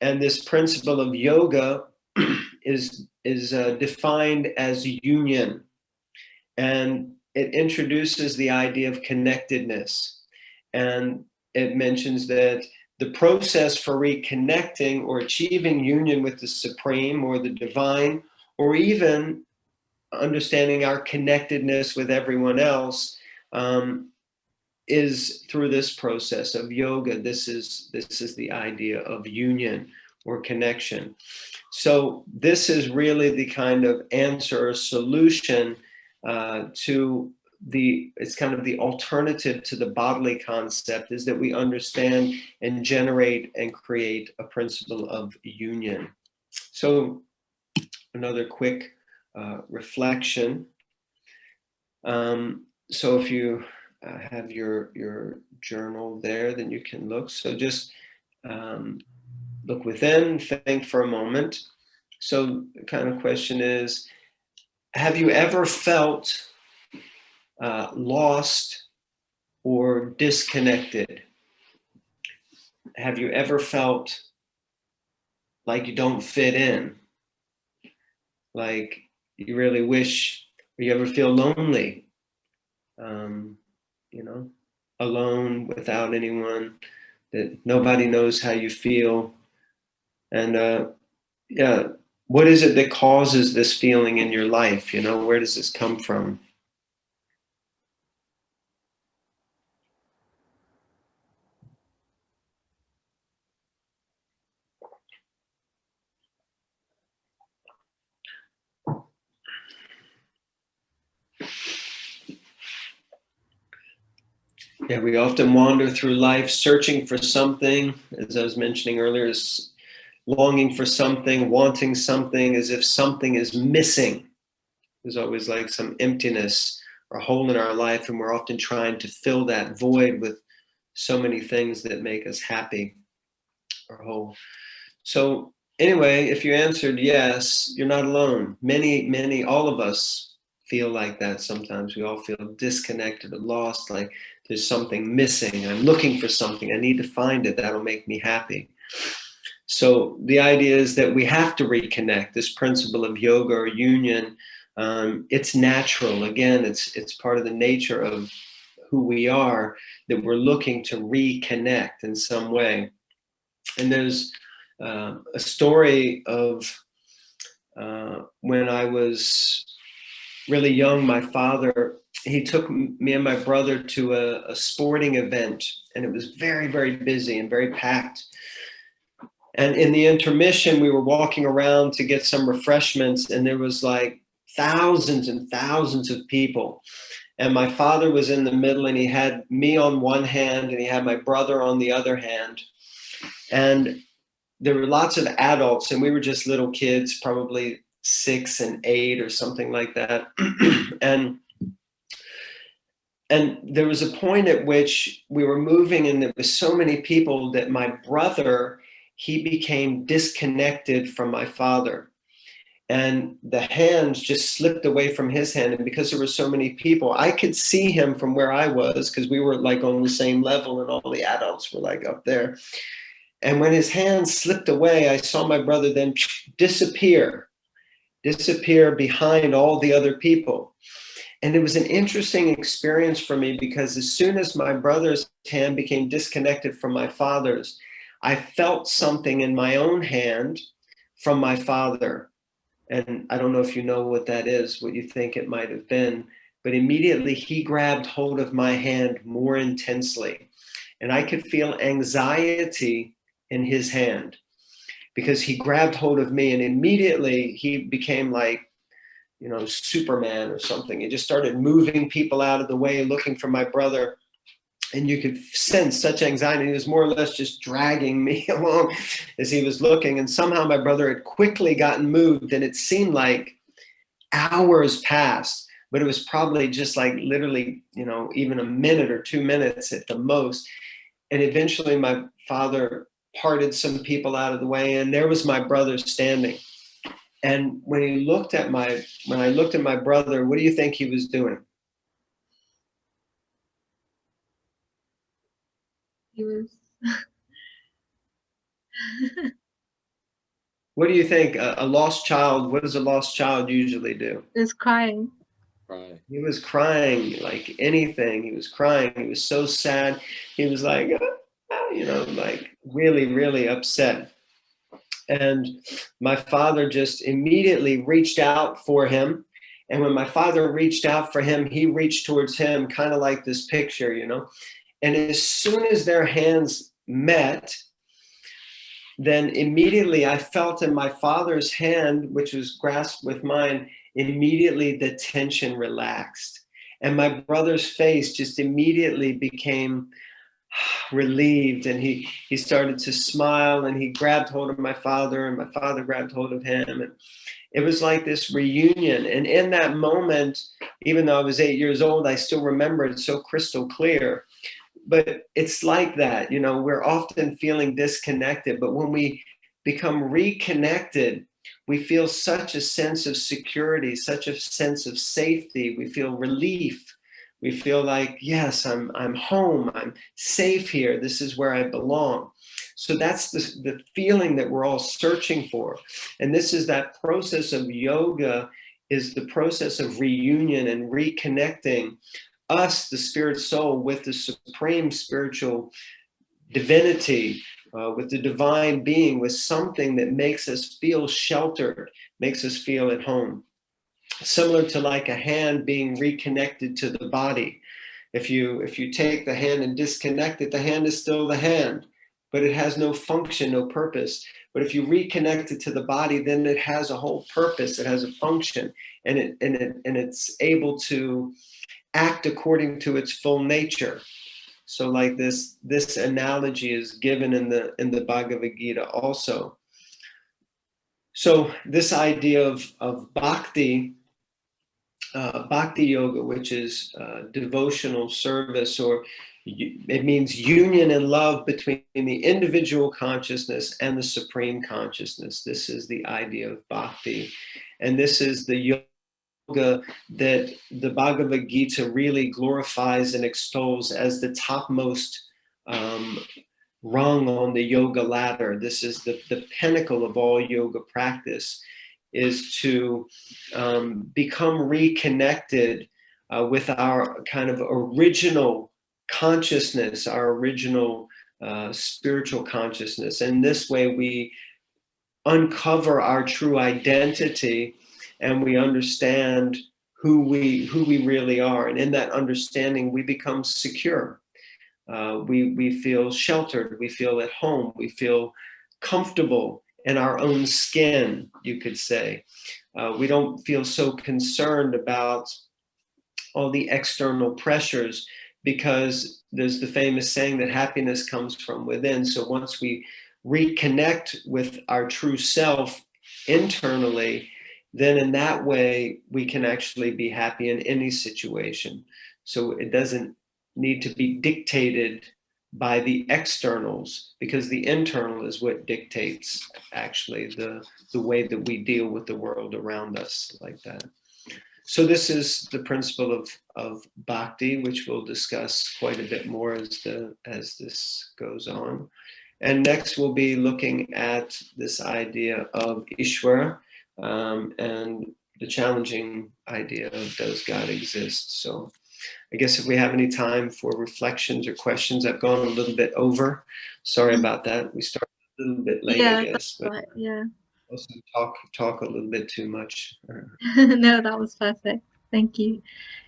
S1: And this principle of yoga is defined as union. And it introduces the idea of connectedness. And it mentions that the process for reconnecting or achieving union with the Supreme or the Divine, or even understanding our connectedness with everyone else, is through this process of yoga. This is the idea of union or connection. So this is really the kind of answer or solution to it's kind of the alternative to the bodily concept, is that we understand and generate and create a principle of union. So another quick reflection. So if you have your journal there, then you can look. So just look within, think for a moment. So the kind of question is, have you ever felt lost or disconnected? Have you ever felt like you don't fit in? Like you really wish, or you ever feel lonely? Alone, without anyone that nobody knows how you feel. And yeah, what is it that causes this feeling in your life? You know, where does this come from? Yeah, we often wander through life searching for something, as I was mentioning earlier, is longing for something, wanting something, as if something is missing. There's always like some emptiness or hole in our life, and we're often trying to fill that void with so many things that make us happy or whole. So anyway, if you answered yes, you're not alone. Many, all of us feel like that sometimes. We all feel disconnected or lost, like there's something missing. I'm looking for something. I need to find it. That'll make me happy. So the idea is that we have to reconnect. This principle of yoga or union, it's natural. Again, it's part of the nature of who we are, that we're looking to reconnect in some way. And there's a story of when I was really young. My father, he took me and my brother to a sporting event, and it was very, very busy and very packed. And in the intermission, we were walking around to get some refreshments, and there was like thousands and thousands of people. And my father was in the middle, and he had me on one hand, and he had my brother on the other hand. And there were lots of adults, and we were just little kids, probably 6 and 8 or something like that. And there was a point at which we were moving, and there was so many people that my brother, he became disconnected from my father. And the hands just slipped away from his hand. And because there were so many people, I could see him from where I was, because we were like on the same level, and all the adults were like up there. And when his hand slipped away, I saw my brother then disappear behind all the other people. And it was an interesting experience for me, because as soon as my brother's hand became disconnected from my father's, I felt something in my own hand from my father. And I don't know if you know what that is, what you think it might have been, but immediately he grabbed hold of my hand more intensely. And I could feel anxiety in his hand, because he grabbed hold of me, and immediately he became like, you know, Superman or something. He just started moving people out of the way, looking for my brother. And you could sense such anxiety. He was more or less just dragging me along as he was looking. And somehow my brother had quickly gotten moved, and it seemed like hours passed, but it was probably just like literally, you know, even a minute or 2 minutes at the most. And eventually my father parted some people out of the way, and there was my brother standing. And when I looked at my brother, what do you think he was doing?
S3: He was.
S1: What do you think? A lost child, what does a lost child usually do?
S3: He was crying.
S2: Right.
S1: He was crying like anything. He was crying. He was so sad. He was like, you know, like really, really upset. And my father just immediately reached out for him. And when my father reached out for him, he reached towards him, kind of like this picture, you know. And as soon as their hands met, then immediately I felt in my father's hand, which was grasped with mine, immediately the tension relaxed. And my brother's face just immediately became relieved, and he started to smile, and he grabbed hold of my father, and my father grabbed hold of him. And it was like this reunion. And in that moment, even though I was 8 years old, I still remember it so crystal clear. But it's like that, you know, we're often feeling disconnected, but when we become reconnected, we feel such a sense of security, such a sense of safety. We feel relief. We feel like, yes, I'm home. I'm safe here. This is where I belong. So that's the feeling that we're all searching for. And this is that process of yoga, is the process of reunion and reconnecting us, the spirit soul, with the supreme spiritual divinity, with the divine being, with something that makes us feel sheltered, makes us feel at home. Similar to like a hand being reconnected to the body. If you take the hand and disconnect it, the hand is still the hand, but it has no function, no purpose. But if you reconnect it to the body, then it has a whole purpose, it has a function, and it's able to act according to its full nature. So like this analogy is given in the Bhagavad-gita also. So this idea of bhakti, bhakti yoga, which is devotional service, or it means union and love between the individual consciousness and the supreme consciousness. This is the idea of bhakti, and this is the yoga that the Bhagavad-gita really glorifies and extols as the topmost rung on the yoga ladder. This is the pinnacle of all yoga practice, is to become reconnected with our kind of original consciousness, our original spiritual consciousness. And this way we uncover our true identity, and we understand who we really are. And in that understanding, we become secure. We feel sheltered, we feel at home, we feel comfortable in our own skin, you could say. We don't feel so concerned about all the external pressures, because there's the famous saying that happiness comes from within. So once we reconnect with our true self internally, then in that way we can actually be happy in any situation. So it doesn't need to be dictated by the externals, because the internal is what dictates actually the way that we deal with the world around us, like that. So this is the principle of bhakti, which we'll discuss quite a bit more as this goes on. And next we'll be looking at this idea of Ishvara, and the challenging idea of, does God exist? So I guess if we have any time for reflections or questions, I've gone a little bit over. Sorry about that. We started a little bit late,
S3: Yeah,
S1: I guess.
S3: that's
S1: But
S3: right. Yeah.
S1: also talk a little bit too much.
S3: No, that was perfect. Thank you.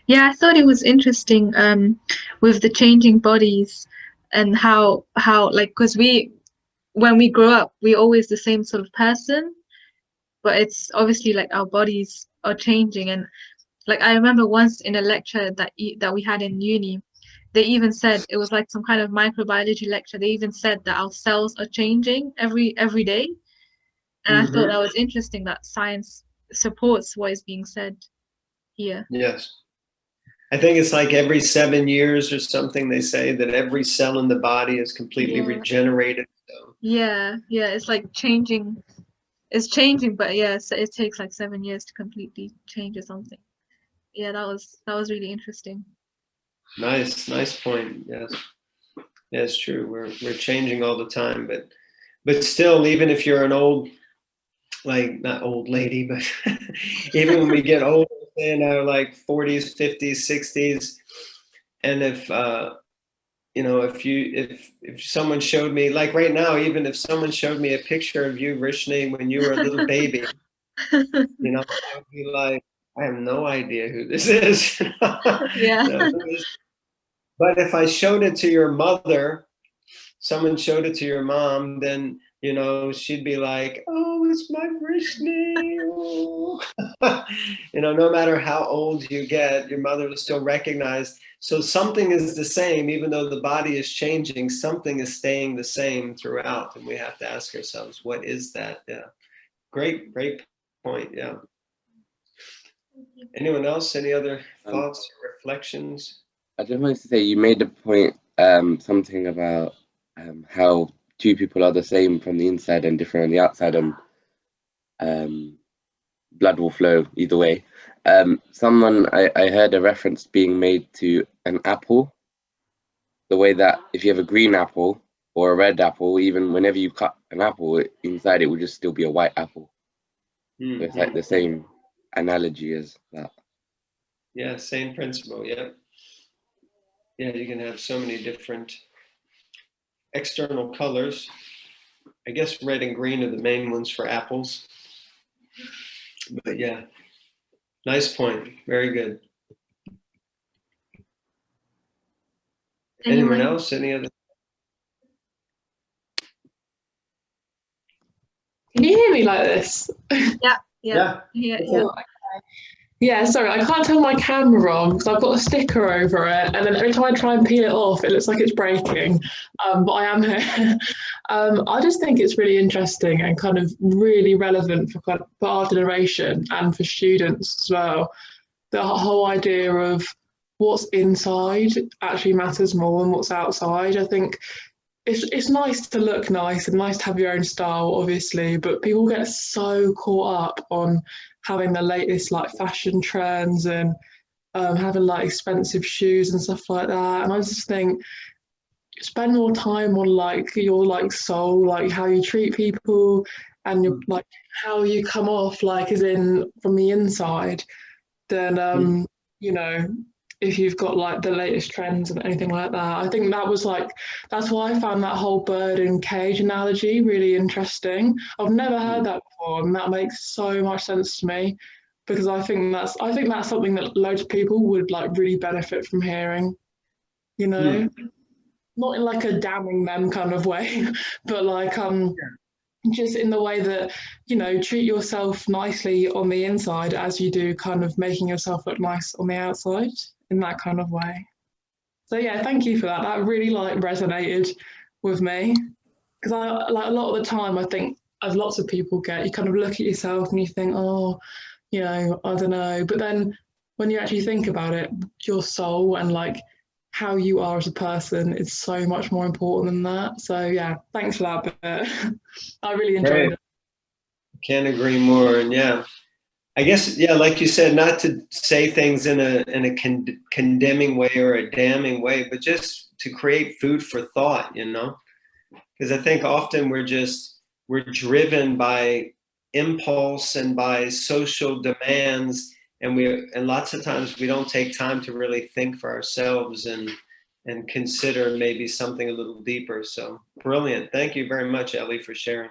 S3: Yeah, I thought it was interesting with the changing bodies, and how like, because when we grow up, we're always the same sort of person, but it's obviously like our bodies are changing. And like I remember once in a lecture that we had in uni, they even said, it was like some kind of microbiology lecture, they even said that our cells are changing every day. And I thought that was interesting that science supports what is being said here.
S1: Yes. I think it's like every 7 years or something, they say that every cell in the body is completely
S3: Yeah.
S1: regenerated. So.
S3: Yeah, it's like changing. It's changing, but yeah, so it takes like 7 years to completely change or something. Yeah, that was really interesting.
S1: Nice point. Yes. Yeah, it's true. We're changing all the time, but still, even if you're an old, like, not old lady, but even when we get older, say in our like 40s, 50s, 60s, and if if someone showed me, like right now, even if someone showed me a picture of you, Rishni, when you were a little baby, I would be like, I have no idea who this is.
S3: Yeah.
S1: But if I showed it to your mother, someone showed it to your mom, then she'd be like, "Oh, it's my Vrishni." Oh. No matter how old you get, your mother will still recognize. So something is the same, even though the body is changing. Something is staying the same throughout, and we have to ask ourselves, what is that? Yeah, great point. Yeah. Anyone else? Any other thoughts or reflections?
S2: I just wanted to say, you made the point, something about how two people are the same from the inside and different on the outside, and blood will flow either way. Someone, I heard a reference being made to an apple, the way that if you have a green apple or a red apple, even whenever you cut an apple, inside it will just still be a white apple. So it's like the same analogy as that.
S1: Yeah, same principle. Yeah. Yeah, you can have so many different external colors. I guess red and green are the main ones for apples. But yeah, nice point. Very good. Anyone else? Any other?
S4: Can you hear me like this?
S3: Yeah.
S4: Yeah, sorry, I can't turn my camera on because I've got a sticker over it, and then every time I try and peel it off, it looks like it's breaking. But I am here. I just think it's really interesting and kind of really relevant for our generation and for students as well. The whole idea of what's inside actually matters more than what's outside. I think it's nice to look nice and nice to have your own style, obviously, but people get so caught up on having the latest like fashion trends and having like expensive shoes and stuff like that. And I just think spend more time on like your like soul, like how you treat people and your like how you come off, like as in from the inside, then you know, if you've got like the latest trends and anything like that. I think that was like, that's why I found that whole bird in cage analogy really interesting. I've never heard that before, and that makes so much sense to me, because I think that's something that loads of people would like really benefit from hearing, you know, not in like a damning them kind of way, but like just in the way that, you know, treat yourself nicely on the inside as you do kind of making yourself look nice on the outside, in that kind of way. So yeah, thank you for that. That really like resonated with me, because I like a lot of the time I think, as lots of people get, you kind of look at yourself and you think, oh, you know, I don't know. But then when you actually think about it, your soul and like how you are as a person is so much more important than that. So yeah, thanks for that bit. I really enjoyed it.
S1: Can't agree more. And yeah, I guess, yeah, like you said, not to say things in a condemning way or a damning way, but just to create food for thought, you know, because I think often we're driven by impulse and by social demands, and lots of times we don't take time to really think for ourselves and consider maybe something a little deeper. So brilliant. Thank you very much, Ellie, for sharing.